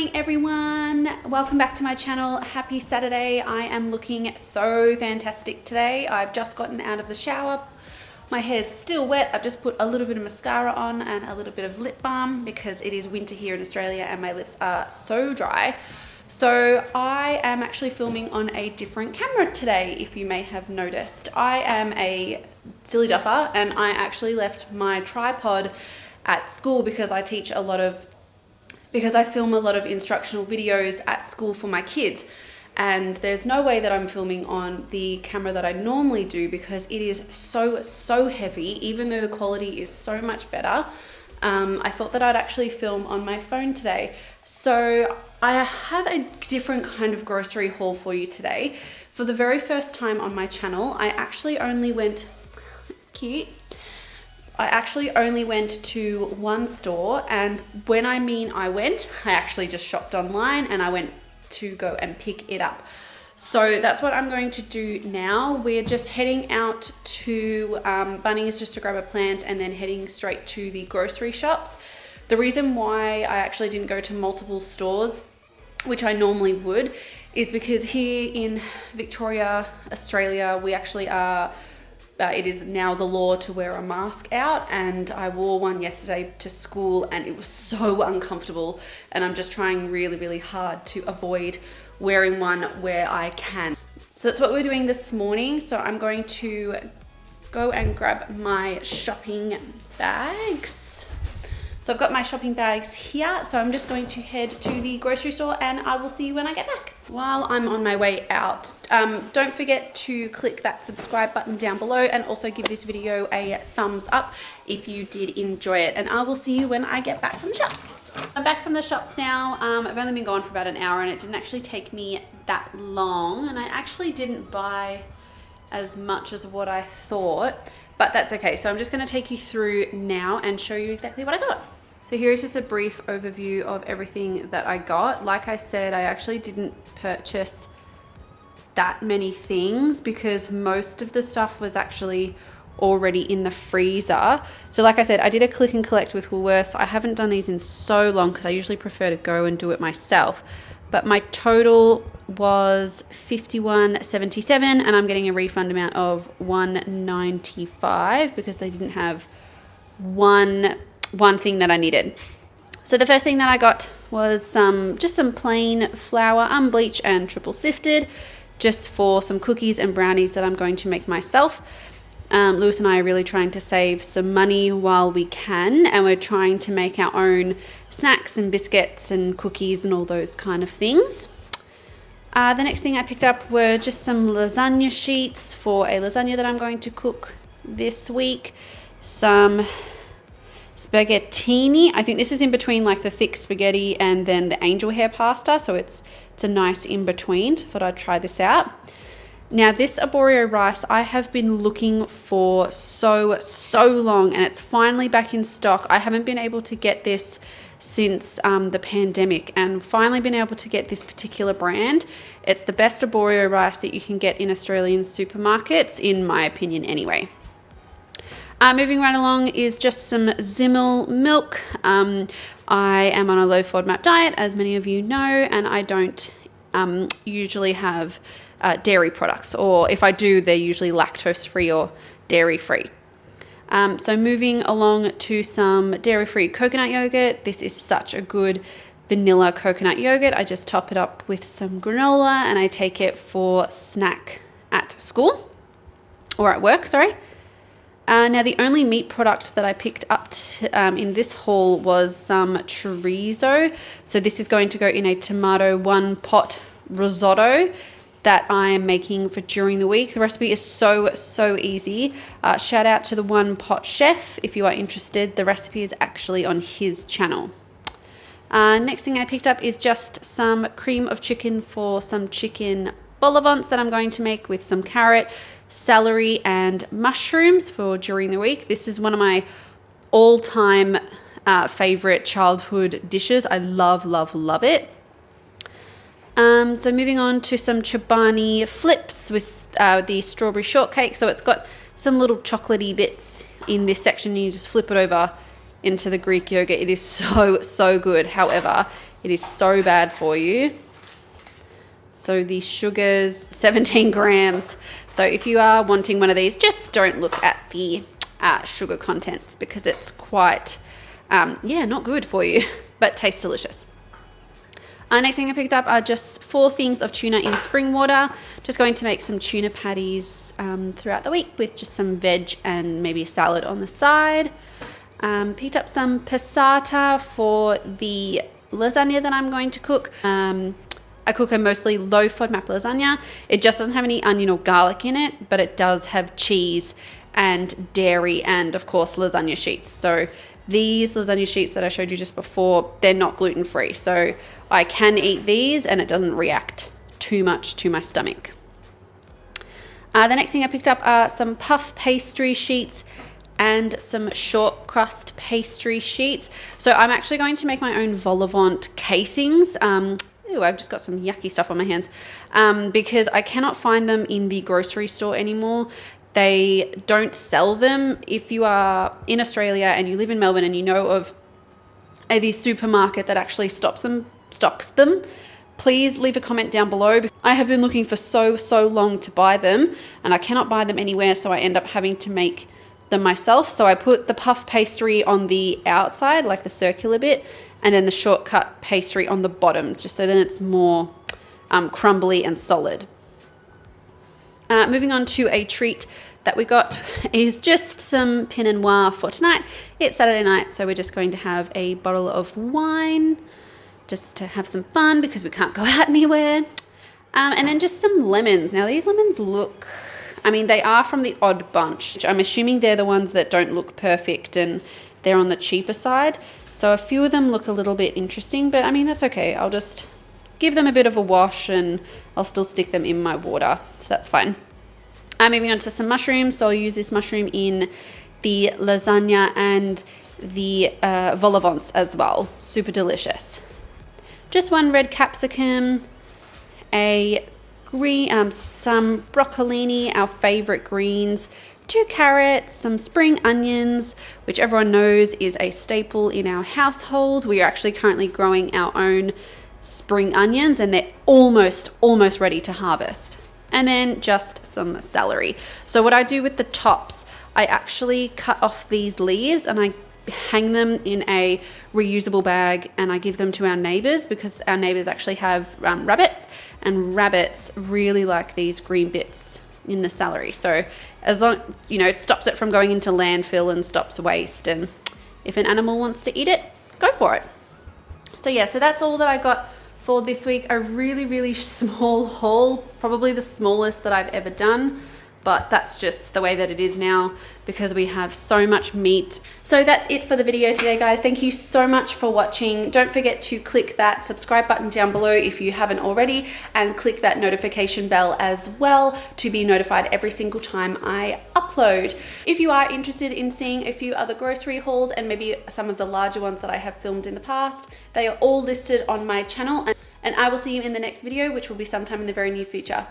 morning everyone, welcome back to my channel. Happy Saturday. I am looking so fantastic today. I've just gotten out of the shower. My hair's still wet. I've just put a little bit of mascara on and a little bit of lip balm because it is winter here in Australia and my lips are so dry. So I am actually filming on a different camera today, if you may have noticed. I am a silly duffer and I actually left my tripod at school because I film a lot of instructional videos at school for my kids, and there's no way that I'm filming on the camera that I normally do because it is so heavy, even though the quality is so much better. I thought that I'd actually film on my phone today. So I have a different kind of grocery haul for you today. For the very first time on my channel, I actually only went, it's cute, I actually only went to one store, and when I mean I actually just shopped online and I went to go and pick it up. So that's what I'm going to do now. We're just heading out to Bunnings just to grab a plant and then heading straight to the grocery shops. The reason why I actually didn't go to multiple stores, which I normally would, is because here in Victoria, Australia, we actually are it is now the law to wear a mask out, and I wore one yesterday to school and it was so uncomfortable, and I'm just trying really hard to avoid wearing one where I can. So that's what we're doing this morning. So I'm going to go and grab my shopping bags. So I've got my shopping bags here, so I'm just going to head to the grocery store and I will see you when I get back. While I'm on my way out, don't forget to click that subscribe button down below and also give this video a thumbs up if you did enjoy it, and I will see you when I get back from the shops. I'm back from the shops now. I've only been gone for about an hour and it didn't actually take me that long, and I actually didn't buy as much as what I thought, but that's okay. So I'm just going to take you through now and show you exactly what I got. So here's just a brief overview of everything that I got. Like I said, I actually didn't purchase that many things because most of the stuff was actually already in the freezer. So like I said, I did a click and collect with Woolworths. I haven't done these in so long because I usually prefer to go and do it myself. But my total was $51.77 and I'm getting a refund amount of $1.95 because they didn't have one thing that I needed. So the first thing that I got was just some plain flour, unbleached and triple sifted, just for some cookies and brownies that I'm going to make myself. Lewis and I are really trying to save some money while we can, and we're trying to make our own snacks and biscuits and cookies and all those kind of things. The next thing I picked up were just some lasagna sheets for a lasagna that I'm going to cook this week. Some spaghettini. I think this is in between like the thick spaghetti and then the angel hair pasta, so it's a nice in between. Thought I'd try this out. Now this arborio rice I have been looking for so long, and it's finally back in stock. I haven't been able to get this since the pandemic, and finally been able to get this particular brand. It's the best arborio rice that you can get in Australian supermarkets, in my opinion anyway. Moving right along is just some Zimmel milk. I am on a low FODMAP diet, as many of you know, and I don't usually have dairy products, or if I do, they're usually lactose free or dairy free. So moving along to some dairy free coconut yogurt. This is such a good vanilla coconut yogurt. I just top it up with some granola and I take it for snack at school or at work, sorry. Now the only meat product that I picked up in this haul was some chorizo. So this is going to go in a tomato one pot risotto that I am making for during the week. The recipe is so easy. Shout out to the One Pot Chef if you are interested. The recipe is actually on his channel. Next thing I picked up is just some cream of chicken for some chicken vol au vents that I'm going to make with some carrot, celery and mushrooms for during the week. This is one of my all-time favorite childhood dishes. I love it. So moving on to some Chobani flips with the strawberry shortcake. So it's got some little chocolatey bits in this section. You just flip it over into the Greek yogurt. It is so good. However, It is so bad for you. So the sugar's 17 grams. So if you are wanting one of these, just don't look at the sugar contents because it's quite, yeah, not good for you, but tastes delicious. Next thing I picked up are just 4 things of tuna in spring water. Just going to make some tuna patties throughout the week with just some veg and maybe a salad on the side. Picked up some passata for the lasagna that I'm going to cook. I cook a mostly low FODMAP lasagna. It just doesn't have any onion or garlic in it, but it does have cheese and dairy and of course lasagna sheets. So these lasagna sheets that I showed you just before, they're not gluten-free. So I can eat these and it doesn't react too much to my stomach. The next thing I picked up are some puff pastry sheets and some short crust pastry sheets. So I'm actually going to make my own vol au vent casings. Ooh, I've just got some yucky stuff on my hands because I cannot find them in the grocery store anymore. They don't sell them. If you are in Australia and you live in Melbourne and you know of the supermarket that actually stocks them, please leave a comment down below. I have been looking for so long to buy them and I cannot buy them anywhere, so I end up having to make them myself. So I put the puff pastry on the outside, like the circular bit, and then the shortcut pastry on the bottom, just so then it's more crumbly and solid. Moving on to a treat that we got is just some Pinot Noir for tonight. It's Saturday night, so we're just going to have a bottle of wine just to have some fun because we can't go out anywhere. And then just some lemons. Now these lemons look, I mean, they are from the Odd Bunch. I'm assuming they're the ones that don't look perfect and they're on the cheaper side. So a few of them look a little bit interesting, but I mean, that's okay. I'll just give them a bit of a wash and I'll still stick them in my water. So that's fine. Moving on to some mushrooms. So I'll use this mushroom in the lasagna and the vol au vents as well. Super delicious. Just 1 red capsicum, a green, some broccolini, our favorite greens, 2 carrots, some spring onions, which everyone knows is a staple in our household. We are actually currently growing our own spring onions and they're almost ready to harvest. And then just some celery. So what I do with the tops, I actually cut off these leaves and I hang them in a reusable bag and I give them to our neighbors because our neighbors actually have rabbits, and rabbits really like these green bits in the celery. So as long, you know, it stops it from going into landfill and stops waste, and if an animal wants to eat it, go for it. So yeah, so that's all that I got for this week. A really small haul, probably the smallest that I've ever done, but that's just the way that it is now because we have so much meat. So that's it for the video today, guys. Thank you so much for watching. Don't forget to click that subscribe button down below if you haven't already, and click that notification bell as well to be notified every single time I upload. If you are interested in seeing a few other grocery hauls and maybe some of the larger ones that I have filmed in the past, they are all listed on my channel, and I will see you in the next video, which will be sometime in the very near future.